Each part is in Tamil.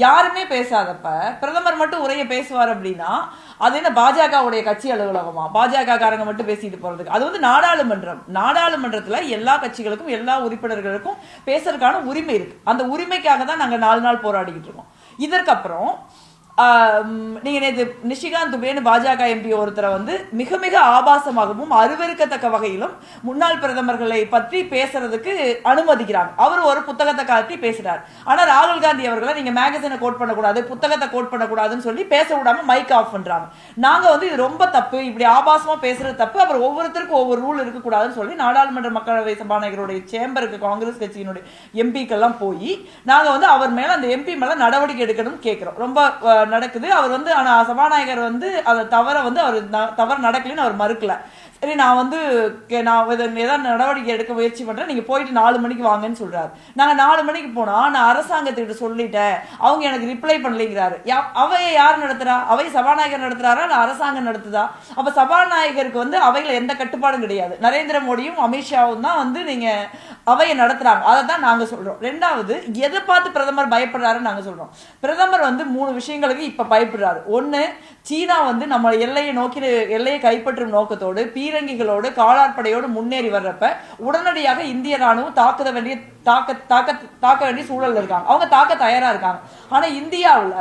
யாருமே பேசாதப்ப பிரதமர் மட்டும் உரைய பேசுவார் அப்படின்னா அது என்ன பாஜகவுடைய கட்சி அலுவலகமா? பாஜக காரங்க மட்டும் பேசிட்டு போறதுக்கு? அது வந்து நாடாளுமன்றம். நாடாளுமன்றத்துல எல்லா கட்சிகளுக்கும் எல்லா உறுப்பினர்களுக்கும் பேசுறதுக்கான உரிமை இருக்கு. அந்த உரிமைக்காக தான் நாங்க 4 நாள் போராடிக்கிட்டு இருக்கோம். இதற்கப்புறம் நீங்க நேற்று நிஷிகாந்த் துபேன்னு பாஜக எம்பி ஒருத்தரை வந்து மிக மிக ஆபாசமாகவும் அருவருக்கத்தக்க வகையிலும் முன்னாள் பிரதமர்களை பற்றி பேசுறதுக்கு அனுமதிக்கிறாங்க. அவர் ஒரு புத்தகத்தை காட்டி பேசுறாரு. ஆனா ராகுல் காந்தி அவர்களை நீங்க மேகசினை கோட் பண்ணக்கூடாது, புத்தகத்தை கோட் பண்ணக்கூடாதுன்னு சொல்லி பேச விடாம மைக் ஆஃப் பண்றாங்க. நாங்க வந்து இது ரொம்ப தப்பு, இப்படி ஆபாசமா பேசுறது தப்பு, அப்புறம் ஒவ்வொருத்தருக்கும் ஒவ்வொரு ரூல் இருக்கக்கூடாதுன்னு சொல்லி நாடாளுமன்ற மக்களவை சபாநாயகருடைய சேம்பருக்கு காங்கிரஸ் கட்சியினுடைய எம்பிக்கெல்லாம் போய் நாங்க வந்து அவர் மேல அந்த எம்பி மேல நடவடிக்கை எடுக்கணும்னு கேட்கிறோம். ரொம்ப நடக்குது. அவர் வந்து ஆனா சபாநாயகர் வந்து அதை தவற வந்து அவர் தவறு நடக்கலன்னு அவர் மறுக்கல. சரி, நான் வந்து ஏதாவது நடவடிக்கை எடுக்க முயற்சி பண்றேன், நீங்க போயிட்டு 4 மணிக்கு வாங்கன்னு சொல்றாரு. நாங்க 4 மணிக்கு போனா நான் அரசாங்கத்திட்ட சொல்லிட்டேன், அவங்க எனக்கு ரிப்ளை பண்ணலைங்கிறாரு. அவையை யார் நடத்துறா? அவை சபாநாயகர் நடத்துறாரா இல்ல அரசாங்கம் நடத்துதா? அப்ப சபாநாயகருக்கு வந்து அவையில எந்த கட்டுப்பாடும் கிடையாது. நரேந்திர மோடியும் அமித்ஷாவும் தான் வந்து நீங்க அவையை நடத்துறாங்க. அதை தான் நாங்க சொல்றோம். ரெண்டாவது, எதை பார்த்து பிரதமர் பயப்படுறாருன்னு நாங்க சொல்றோம். பிரதமர் வந்து 3 விஷயங்களுக்கு இப்ப பயப்படுறாரு. ஒண்ணு, சீனா வந்து நம்ம எல்லையை நோக்கி எல்லையை கைப்பற்றும் நோக்கத்தோடு பீரங்கிகளோடு காலாட்படையோடு முன்னேறி வர்றப்ப உடனடியாக இந்திய ராணுவம் தாக்க வேண்டிய சூழல் இருக்காங்க. அவங்க தாக்க தயாரா இருக்காங்க. ஆனா இந்தியாவில்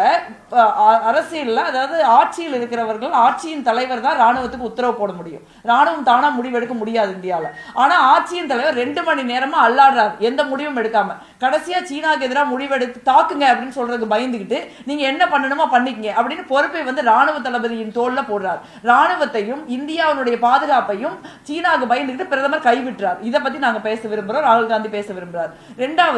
அரசியல்ல, அதாவது ஆட்சியில் இருக்கிறவர்கள், ஆட்சியின் தலைவர் தான் ராணுவத்துக்கு உத்தரவு போட முடியும். ராணுவம் தானா முடிவெடுக்க முடியாது இந்தியாவில். ஆனா ஆட்சியின் தலைவர் 2 மணி நேரமா அல்லாடுறாரு, எந்த முடிவும் எடுக்காம. கடைசியா சீனாக்கு எதிராக முடிவெடுத்து தாக்குங்க அப்படின்னு சொல்றதுக்கு பயந்துகிட்டு நீங்க என்ன பண்ணணுமோ பண்ணிக்கங்க அப்படின்னு பொறுப்பை வந்து ராணுவ தளபதியின் தோல்ல போடுறார். ராணுவத்தையும் இந்தியாவுடைய பாதுகாப்பையும் சீனாவுக்கு பயந்துகிட்டு பிரதமர் கைவிட்டுறார். இதை பத்தி நாங்க பேச விரும்புறோம், ராகுல் காந்தி பேச விரும்புறார். ரெண்டாவது,